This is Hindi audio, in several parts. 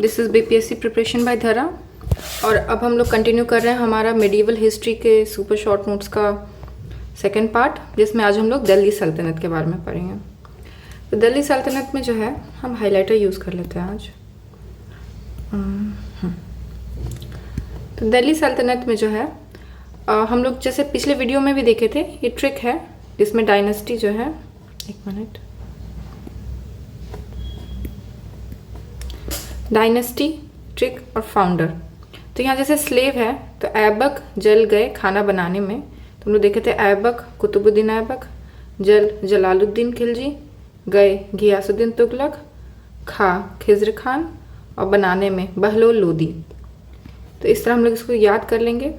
This is BPSC preparation bye धरा। और अब हम लोग कंटिन्यू कर रहे हैं हमारा मेडिवल हिस्ट्री के सुपर शॉर्ट नोट्स का सेकंड पार्ट, जिसमें आज हम लोग दिल्ली सल्तनत के बारे में पढ़ेंगे। तो दिल्ली सल्तनत में जो है हम हाइलाइटर यूज़ कर लेते हैं आज। तो दिल्ली सल्तनत में जो है हम लोग जैसे पिछले वीडियो में भी देखे थे, ये ट्रिक है जिसमें डायनेस्टी जो है, एक मिनट, डायनेस्टी, ट्रिक और फाउंडर। तो यहाँ जैसे स्लेव है तो ऐबक जल गए खाना बनाने में, तो हम लोग देखे थे ऐबक कुतुबुद्दीन ऐबक, जल जलालुद्दीन खिलजी, गए घियासुद्दीन तुगलक, खा खिज्र खान और बनाने में बहलोल लोदी। तो इस तरह हम लोग इसको याद कर लेंगे।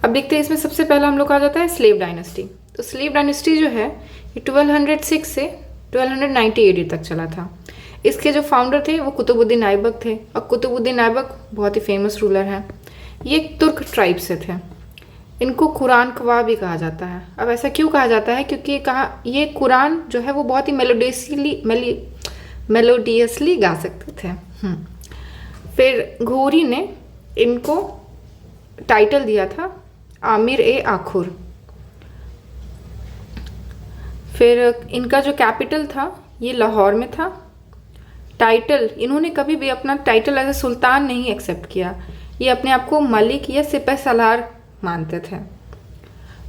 अब देखते हैं इसमें सबसे पहला हम लोग आ जाता है स्लेव डायनेस्टी। तो स्लेव डायनेस्टी जो है ये 1206 से 1290 AD तक चला था। इसके जो फाउंडर थे वो कुतुबुद्दीन ऐबक थे, और कुतुबुद्दीन ऐबक बहुत ही फेमस रूलर हैं। ये एक तुर्क ट्राइब से थे। इनको कुरान ख्वाह भी कहा जाता है। अब ऐसा क्यों कहा जाता है? क्योंकि ये कुरान जो है वो बहुत ही मेलोडियसली गा सकते थे। फिर घोरी ने इनको टाइटल दिया था आमिर ए आखुर। फिर इनका जो कैपिटल था ये लाहौर में था। टाइटल, इन्होंने कभी भी अपना टाइटल एज ए सुल्तान नहीं एक्सेप्ट किया। ये अपने आप को मलिक या सिपह सलार मानते थे।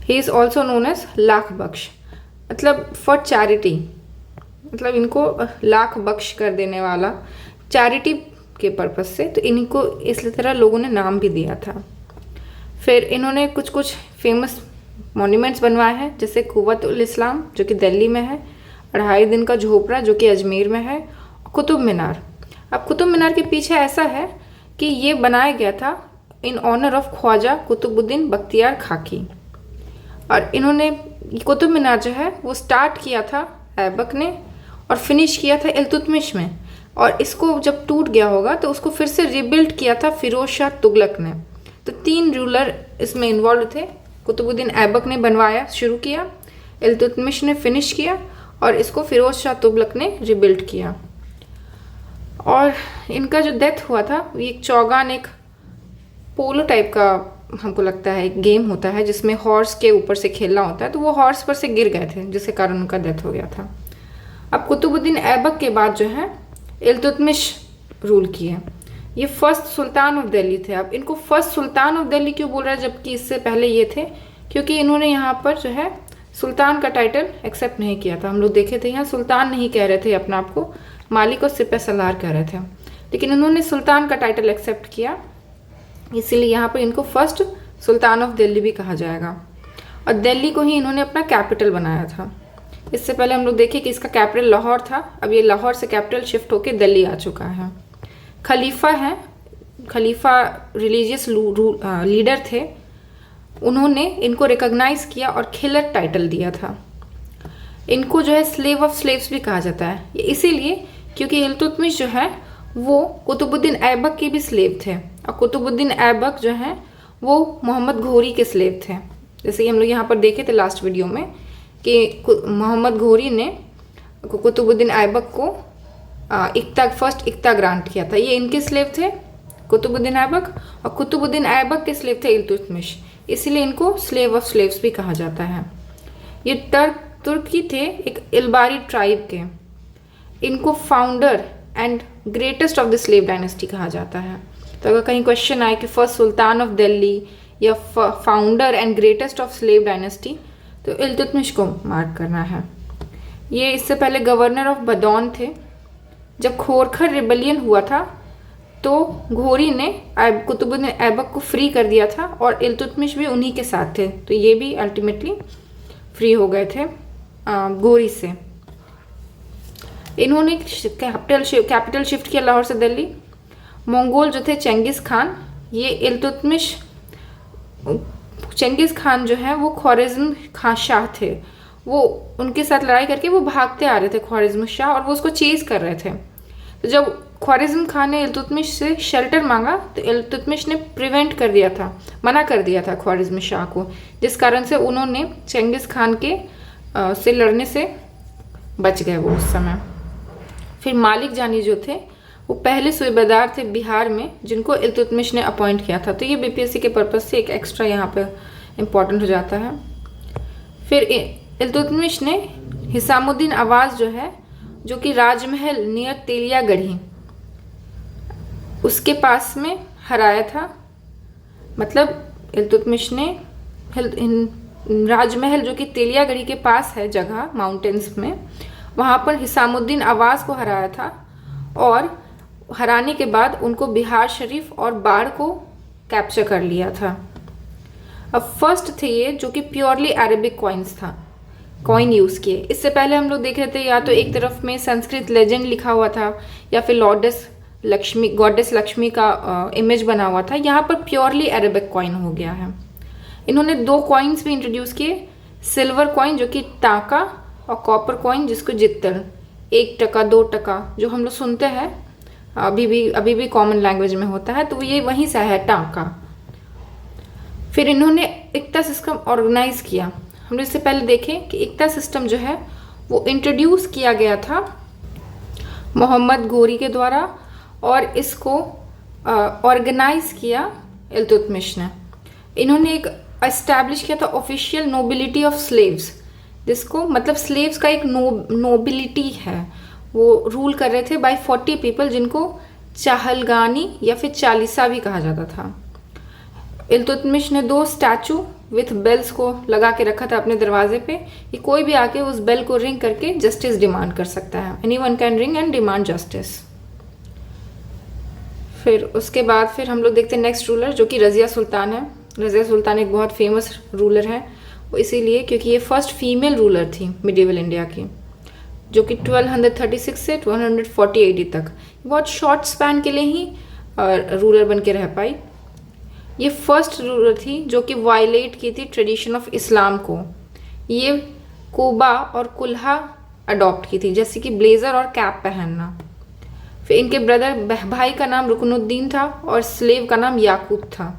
He is also known as Lakh Bakhsh, मतलब फॉर चैरिटी, मतलब इनको लाख बख्श कर देने वाला, चैरिटी के पर्पज से। तो इनको इस तरह लोगों ने नाम भी दिया था। फिर इन्होंने कुछ कुछ फेमस मॉन्यूमेंट्स बनवाए हैं, जैसे कुव्वतुल इस्लाम जो कि दिल्ली में है, 2.5 दिन का झोपड़ा जो कि अजमेर में है, कुतुब मीनार। अब कुतुब मीनार के पीछे ऐसा है कि ये बनाया गया था in honour of Khwaja Qutbuddin Bakhtiyar Kaki. और इन्होंने कुतुब मीनार जो है वो स्टार्ट किया था ऐबक ने और फिनिश किया था इल्तुतमिश में। और इसको जब टूट गया होगा तो उसको फिर से रिबिल्ड किया था फिरोज शाह तुगलक ने। तो 3 रूलर इसमें इन्वॉल्व थे। कुतुबुद्दीन ऐबक ने बनवाया, शुरू किया, इल्तुतमिश ने फिनिश किया और इसको फिरोज शाह तुगलक ने रिबिल्ड किया। और इनका जो डेथ हुआ था, ये एक चौगान, एक पोलो टाइप का हमको लगता है एक गेम होता है जिसमें हॉर्स के ऊपर से खेलना होता है। तो वो हॉर्स पर से गिर गए थे, जिसके कारण उनका डेथ हो गया था। अब कुतुबुद्दीन ऐबक के बाद जो है इल्तुतमिश रूल किए। ये फर्स्ट सुल्तान ऑफ दिल्ली थे। अब इनको फर्स्ट सुल्तान ऑफ दिल्ली क्यों बोल रहा है जबकि इससे पहले ये थे? क्योंकि इन्होंने यहाँ पर जो है सुल्तान का टाइटल एक्सेप्ट नहीं किया था। हम लोग देखे थे यहाँ सुल्तान नहीं कह रहे थे अपने आप को, मालिक और सिपह सलार कह रहे थे, लेकिन इन्होंने सुल्तान का टाइटल एक्सेप्ट किया, इसीलिए यहाँ पर इनको फर्स्ट सुल्तान ऑफ दिल्ली भी कहा जाएगा। और दिल्ली को ही इन्होंने अपना कैपिटल बनाया था। इससे पहले हम लोग देखें कि इसका कैपिटल लाहौर था। अब ये लाहौर से कैपिटल शिफ्ट होकर दिल्ली आ चुका है। खलीफा है, खलीफा रिलीजियस लीडर थे। उन्होंने इनको रिकॉग्नाइज किया और खिलत टाइटल दिया था। इनको जो है स्लेव ऑफ स्लेव्स भी कहा जाता है, ये इसीलिए क्योंकि इल्तुतमिश जो है वो कुतुबुद्दीन ऐबक के भी स्लेव थे, और कुतुबुद्दीन ऐबक जो है वो मोहम्मद घोरी के स्लेव थे। जैसे कि हम लोग यहाँ पर देखे थे लास्ट वीडियो में कि मोहम्मद घोरी ने कुतुबुद्दीन ऐबक को फर्स्ट इक्ता ग्रांट किया था। ये इनके स्लेव थे कुतुबुद्दीन ऐबक, और कुतुबुद्दीन ऐबक के स्लेव थे इल्तुतमिश, इसीलिए इनको स्लेव ऑफ स्लेव्स भी कहा जाता है। ये तुर्की थे, एक इल्बारी ट्राइब के। इनको founder and greatest of the slave dynasty कहा जाता है। तो अगर कहीं क्वेश्चन आए कि फर्स्ट सुल्तान ऑफ दिल्ली या founder and greatest of slave dynasty, तो इल्तुतमिश को मार्क करना है। ये इससे पहले गवर्नर ऑफ बदौन थे। जब खोरखर रिबेलियन हुआ था तो घोरी ने कुतुबुद्दीन ऐबक को फ्री कर दिया था, और इल्तुतमिश भी उन्हीं के साथ थे। तो ये भी अल्टीमेटली फ्री हो गए थे घोरी से। इन्होंने कैपिटल शिफ्ट किया लाहौर से दिल्ली। मंगोल जो थे चेंगिस खान, ये चेंगिस खान जो है वो ख्वारिज़्म खान शाह थे। वो उनके साथ लड़ाई करके वो भागते आ रहे थे ख्वारिज़्म शाह, और वो उसको चेज कर रहे थे। तो जब ख्वारिज़्म खान ने इल्तुतमिश से शेल्टर मांगा तो इल्तुतमिश ने प्रिवेंट कर दिया था, मना कर दिया था ख्वारिज़्म शाह को, जिस कारण से उन्होंने चेंगिस खान के से लड़ने से बच गए वो उस समय। फिर मालिक जानी जो थे वो पहले सूबेदार थे बिहार में जिनको इल्तुतमिश ने अपॉइंट किया था। तो ये बीपीएससी के पर्पज से एक एक्स्ट्रा यहाँ पे इम्पॉर्टेंट हो जाता है। फिर इल्तुतमिश ने हिसामुद्दीन अवाज जो है, जो कि राजमहल नियर तेलियागढ़ी उसके पास में हराया था। मतलब इल्तुतमिश ने राजमहल जो कि तेलियागढ़ी के पास है जगह माउंटेन्स में, वहाँ पर हिसामुद्दीन अवाज को हराया था और हराने के बाद उनको बिहार शरीफ और बाढ़ को कैप्चर कर लिया था। अब फर्स्ट थे ये जो कि प्योरली अरेबिक कॉइन्स था, कॉइन यूज़ किए। इससे पहले हम लोग देख रहे थे या तो एक तरफ में संस्कृत लेजेंड लिखा हुआ था या फिर गॉडेस लक्ष्मी का इमेज बना हुआ था। यहाँ पर प्योरली अरेबिक कॉइन हो गया है। इन्होंने 2 कॉइन्स भी इंट्रोड्यूस किए, सिल्वर कॉइन जो कि टाका और कॉपर कॉइन जिसको जित्तल, 1 टका 2 टका जो हम लोग सुनते हैं अभी भी कॉमन लैंग्वेज में होता है, तो ये वहीं से है टाका। फिर इन्होंने इक्ता सिस्टम ऑर्गेनाइज किया। हम लोग इससे पहले देखें कि इक्ता सिस्टम जो है वो इंट्रोड्यूस किया गया था मोहम्मद घोरी के द्वारा और इसको ऑर्गेनाइज किया इल्तुतमिश ने। इन्होंने एक एस्टैब्लिश किया था ऑफिशियल नोबिलिटी ऑफ स्लेव्स, जिसको मतलब स्लेव्स का एक नोबिलिटी है, वो रूल कर रहे थे बाय 40 पीपल जिनको चाहलगानी या फिर चालीसा भी कहा जाता था। इल्तुतमिश ने 2 स्टैचू विथ बेल्स को लगा के रखा था अपने दरवाजे पे कि कोई भी आके उस बेल को रिंग करके जस्टिस डिमांड कर सकता है। Anyone can ring and demand justice. फिर उसके बाद फिर हम लोग देखते हैं नेक्स्ट रूलर जो कि रज़िया सुल्तान है। रज़िया सुल्तान एक बहुत फेमस रूलर है, वो इसीलिए क्योंकि ये फर्स्ट फीमेल रूलर थी मिडिवल इंडिया की, जो कि 1236 से 1240 AD तक बहुत शॉर्ट स्पैन के लिए ही रूलर बन के रह पाई। ये फर्स्ट रूलर थी जो कि वायलेट की थी ट्रेडिशन ऑफ इस्लाम को। ये कोबा और कुल्हा अडॉप्ट की थी, जैसे कि ब्लेजर और कैप पहनना। फिर इनके ब्रदर भाई का नाम रुकनुद्दीन था और स्लेव का नाम याकूब था।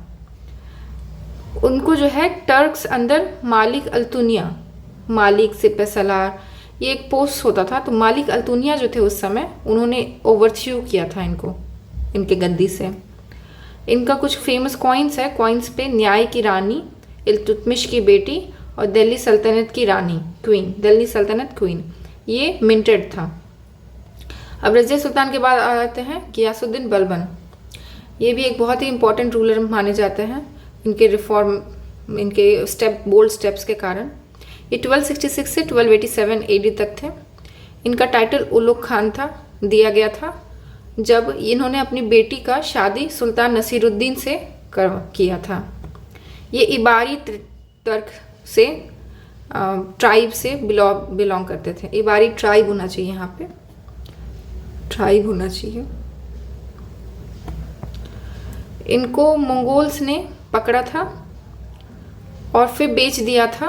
उनको जो है टर्क्स अंदर मालिक अल्तुनिया, मालिक सिपह सलार, ये एक पोस्ट होता था। तो मालिक अल्तुनिया जो थे उस समय उन्होंने ओवरथ्रू किया था इनको, इनके गद्दी से। इनका कुछ फेमस कॉइन्स है। कॉइन्स पे न्याय की रानी, इल्तुतमिश की बेटी और दिल्ली सल्तनत की रानी क्वीन, दिल्ली सल्तनत क्वीन, ये मिंटेड था। अब रज़िया सुल्तान के बाद आ जाते हैं गियासुद्दीन बलबन। ये भी एक बहुत ही इंपॉर्टेंट रूलर माने जाते हैं इनके रिफॉर्म, इनके बोल्ड स्टेप्स के कारण। ये 1266 से 1287 AD तक थे। इनका टाइटल उलुग खान था, दिया गया था जब इन्होंने अपनी बेटी का शादी सुल्तान नसीरुद्दीन से किया था। ये इबारी तर्क से ट्राइब से बिलोंग करते थे। इबारी ट्राइब होना चाहिए, यहाँ पे ट्राइब होना चाहिए। इनको मंगोल्स ने पकड़ा था और फिर बेच दिया था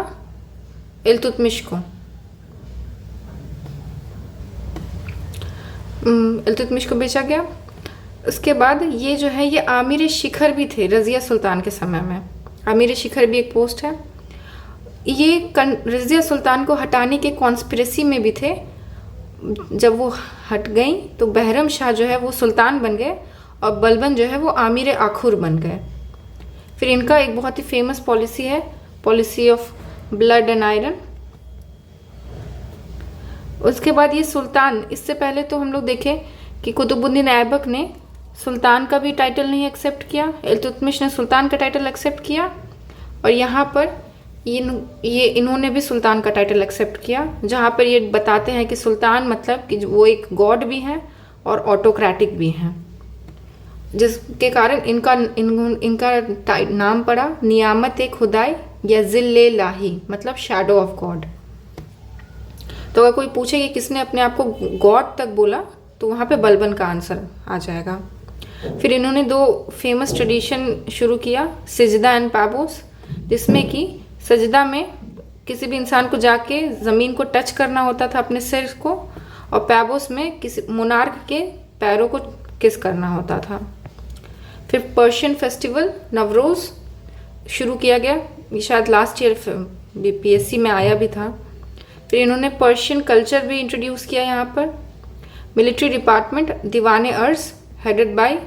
इल्तुतमिश को। इल्तुतमिश को बेचा गया। उसके बाद ये जो है ये आमिर शिखर भी थे रज़िया सुल्तान के समय में। आमिर शिखर भी एक पोस्ट है। ये रज़िया सुल्तान को हटाने के कॉन्स्पिरेसी में भी थे। जब वो हट गई तो बहरम शाह जो है वो सुल्तान बन गए और बलबन जो है वो आमिर आखुर बन गए। फिर इनका एक बहुत ही फेमस पॉलिसी है, policy of blood and iron. उसके बाद ये सुल्तान, इससे पहले तो हम लोग देखें कि कुतुबुद्दीन ऐबक ने सुल्तान का भी टाइटल नहीं एक्सेप्ट किया, इल्तुतमिश ने सुल्तान का टाइटल एक्सेप्ट किया और यहाँ पर ये इन्होंने भी सुल्तान का टाइटल एक्सेप्ट किया, जहाँ पर ये बताते हैं कि सुल्तान मतलब कि वो एक गॉड भी हैं और ऑटोक्रेटिक भी हैं, जिसके कारण इनका नाम पड़ा नियामत खुदाई या जिल्ले लाही, मतलब शैडो ऑफ गॉड। तो अगर कोई पूछे कि किसने अपने आप को गॉड तक बोला तो वहाँ पे बलबन का आंसर आ जाएगा। फिर इन्होंने 2 फेमस ट्रेडिशन शुरू किया, सिजदा एंड पैबोस, जिसमें कि सजदा में किसी भी इंसान को जाके ज़मीन को टच करना होता था अपने सिर को, और पैबोस में किसी मोनार्क के पैरों को किस करना होता था। फिर पर्शियन फेस्टिवल नवरोज़ शुरू किया गया, ये शायद लास्ट ईयर BPSC में आया भी था। फिर इन्होंने पर्शियन कल्चर भी इंट्रोड्यूस किया यहाँ पर। मिलिट्री डिपार्टमेंट दीवाने अर्ज हेडेड बाय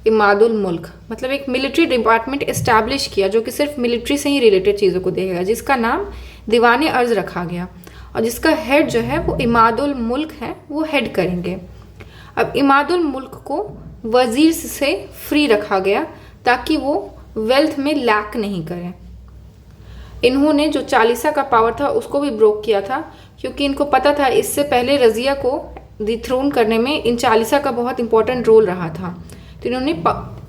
इमादुल मुल्क, मतलब एक मिलिट्री डिपार्टमेंट इस्टेब्लिश किया जो कि सिर्फ मिलिट्री से ही रिलेटेड चीज़ों को देखेगा, जिसका नाम दीवाने अर्ज रखा गया और जिसका हेड जो है वो इमादुल मुल्क है, वो हेड करेंगे। अब इमादुल मुल्क को वजीर से फ्री रखा गया ताकि वो वेल्थ में लैक नहीं करें। इन्होंने जो चालीसा का पावर था उसको भी ब्रोक किया था, क्योंकि इनको पता था इससे पहले रजिया को डिथ्रोन करने में इन चालीसा का बहुत इंपॉर्टेंट रोल रहा था। तो इन्होंने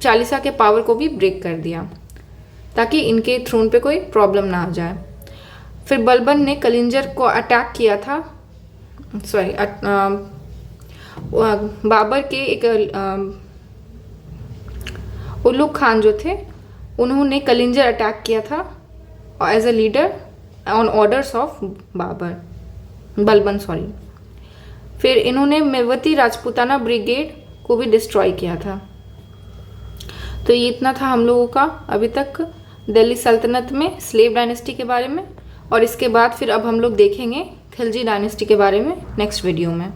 चालीसा के पावर को भी ब्रेक कर दिया ताकि इनके थ्रोन पे कोई प्रॉब्लम ना आ जाए। फिर बलबन ने कलिंजर को अटैक किया था, बाबर के एक उलुग खान जो थे उन्होंने कलिंजर अटैक किया था as a leader on orders of Balban. फिर इन्होंने मेवती राजपूताना ब्रिगेड को भी डिस्ट्रॉय किया था। तो ये इतना था हम लोगों का अभी तक दिल्ली सल्तनत में स्लेव डायनेस्टी के बारे में, और इसके बाद फिर अब हम लोग देखेंगे खिलजी डायनेस्टी के बारे में नेक्स्ट वीडियो में।